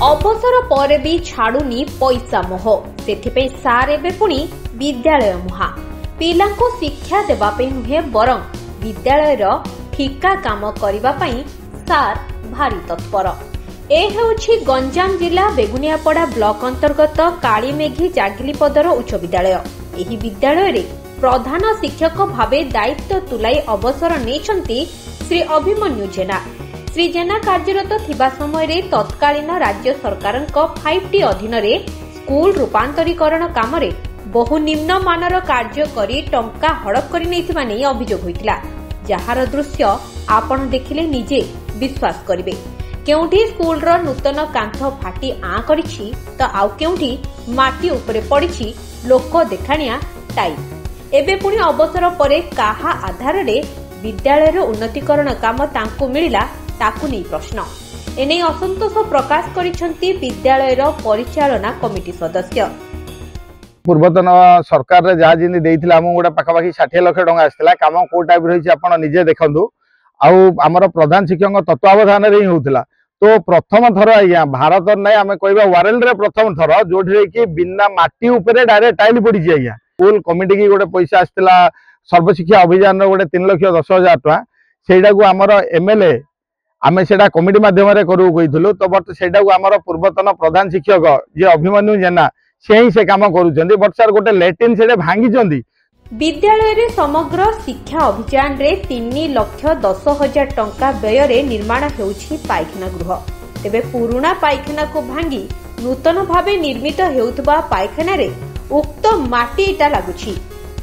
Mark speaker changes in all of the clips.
Speaker 1: अवसर पर भी छाड़ुनी पैसा मोह से सार एबे पुणी विद्यालय मुहा पिलांको शिक्षा देवाई नुहे बरं विद्यालय ठिका काम करने सार भारी तत्पर। ए गंजाम जिला बेगुनियापड़ा ब्लॉक अंतर्गत कालीमेघी जागिलीपदर उच्च विद्यालय। एही विद्यालय रे प्रधान शिक्षक भावे दायित्व तुलाई अवसर नेछंती श्री अभिमन्यु जेना। श्री जेना कार्यरत थिबा समय रे तत्कालीन राज्य सरकार 5T अधीन रे स्कूल रूपांतरीकरण काम रे बहु निम्न मानर कार्य करी टंका हड़प करि नैथिबा नै अभियोग होइतिला, जहार दृश्य आपण देखिले निजे विश्वास करिवे। केउठी स्कूल रो नूतन कांथ फाटी आ करिछि तो आउ केउठी माटी उपरे पड़िछि लोक देखाणिया टाइप। एबे पुणी अवसर परे काहा आधार रे विद्यालय रो उन्नतीकरण काम तांकु मिलिला ताकु नै प्रश्न। एने असंतोष प्रकाश करिसंती विद्यालय रो परिचालना कमिटी सदस्य।
Speaker 2: पूर्वतन सरकार रे जहा जिनि देइथिला हम गोटा पाखापाखि 60 लाख टंका आस्थिला काम को टाइप रहिछि आपण निजे देखंतु। आउ हमर प्रधान शिक्षक तत्वावधान रे होउथिला तो प्रथम थर आज्ञा भारत नै आमे कहबा वर्ल्ड रे प्रथम थर जोठी कि बिना माटी ऊपर डायरेक्ट टाइल पड़ी आज्ञा। स्कूल कमिटी की गोटे पैसा आस्थिला सर्वशिक्षा अभियान गोटे 3,10,000 टका सेटा को हमर एमएलए आमे सेटा कमिटी माध्यम रे करू कहिथुलो तो बट सेटा को हमर पूर्वतन प्रधान शिक्षक जे अभिमन्यु जेना से काम करूछंती बट सर गोटे लेटिन सेटे भांगी।
Speaker 1: विद्यालय रे समग्र शिक्षा अभियान रे 3,10,000 टंका व्यय रे निर्माण हेउछि पायखाना गृह। तेबे पुराना पायखाना को भांगी नूतन भावे निर्मित हेउतबा पायखाना रे उक्त माटी इटा लागुछि,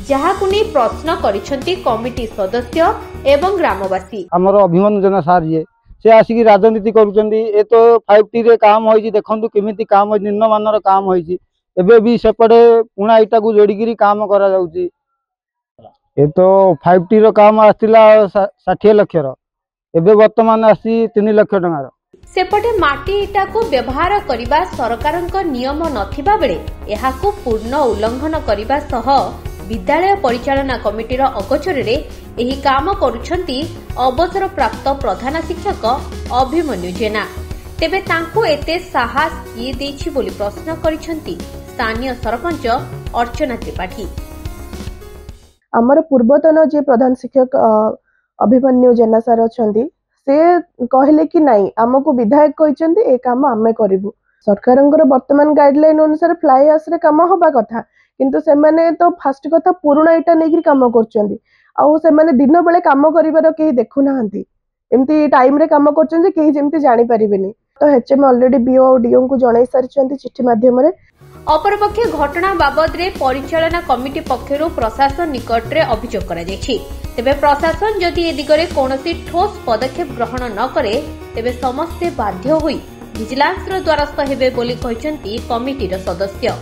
Speaker 1: जहाकु नै प्रश्न करिसंती कमिटी सदस्य एवं ग्रामवासी।
Speaker 3: हमर अभिमन्यु जेना सार जे से आसिकी राजनीति करूछंती। ए तो 5T रे काम होइछि, देखंतु केमिति काम होइछि, निम्न मानर काम होइछि। एबे भी सेपटे पुणा इटा को जोड़िकी काम करा जाउछि। ए तो 5T रो काम आस्थिला 60 लाख रो, एबे वर्तमान आसी 3 लाख टंका रो।
Speaker 1: सेपटे माटी इटा को व्यवहार करिबा सरकारक नियम नथिबा बेले एहाकु पूर्ण उल्लंघन करिबा सह विद्यालय परिचालना कमिटीर अगोचर रे एही काम करूछंती अवसर प्राप्त प्रधान शिक्षक अभिमन्यु जेना। तेबे तांको एते साहस किए देछि बोली प्रश्न करिसंती स्थानीय सरपंच अर्चना त्रिपाठी।
Speaker 4: आमर पूर्वतन जे प्रधान शिक्षक अभिमन्यु जेना सर अछंती से कहले कि नहीं आमको विधायक कहचंती ए काम आमे करिवु। सरकारंकर वर्तमान गाइडलाइन अनुसार फ्लाई एश रे काम होबा कथा, किंतु से माने तो फास्ट कथा पुराना इटा नेकी काम करचंती। आउ से माने दिन बेले काम करिवार केही देखु नाहंती, एमती टाइम रे काम करचंती केही जेमती जानि परिबेनी। तो एचएम ऑलरेडी बीओ और डीओ को जणाई सारिचंती चिट्ठी माध्यम रे।
Speaker 1: अपरपक्षे घटना बाबद रे परिचालना कमिटी पक्षरु प्रशासन निकट रे अभियोग करा जायछि। तेबे प्रशासन जदि ए दिगरे कोनोसी ठोस पदक्षेप ग्रहण न करे तेबे समस्ते बाध्य होई विजिलेंस रो द्वारस्थ हेबे बोली कहिसंती कमिटी रो सदस्य।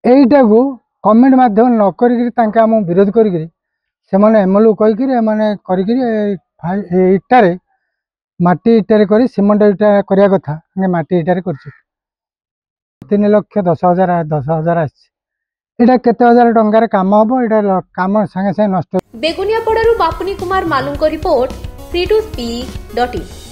Speaker 3: एइटा को कमेंट माध्यम न करिकरी तांका हम विरोध करिकरी से माने एमएलए कहिकरी माने करिकरी इटारे माटी इटारे करी सिमेंट इटा करिया कथा ने माटी इटारे करछि। 3,10,000 आछि। एटा केते हजार टंकार काम हबो, एटा काम संगे संगे नष्ट।
Speaker 1: बेगुनियापड़ारू बापुनी कुमार मालुंको रिपोर्ट free2speak.in।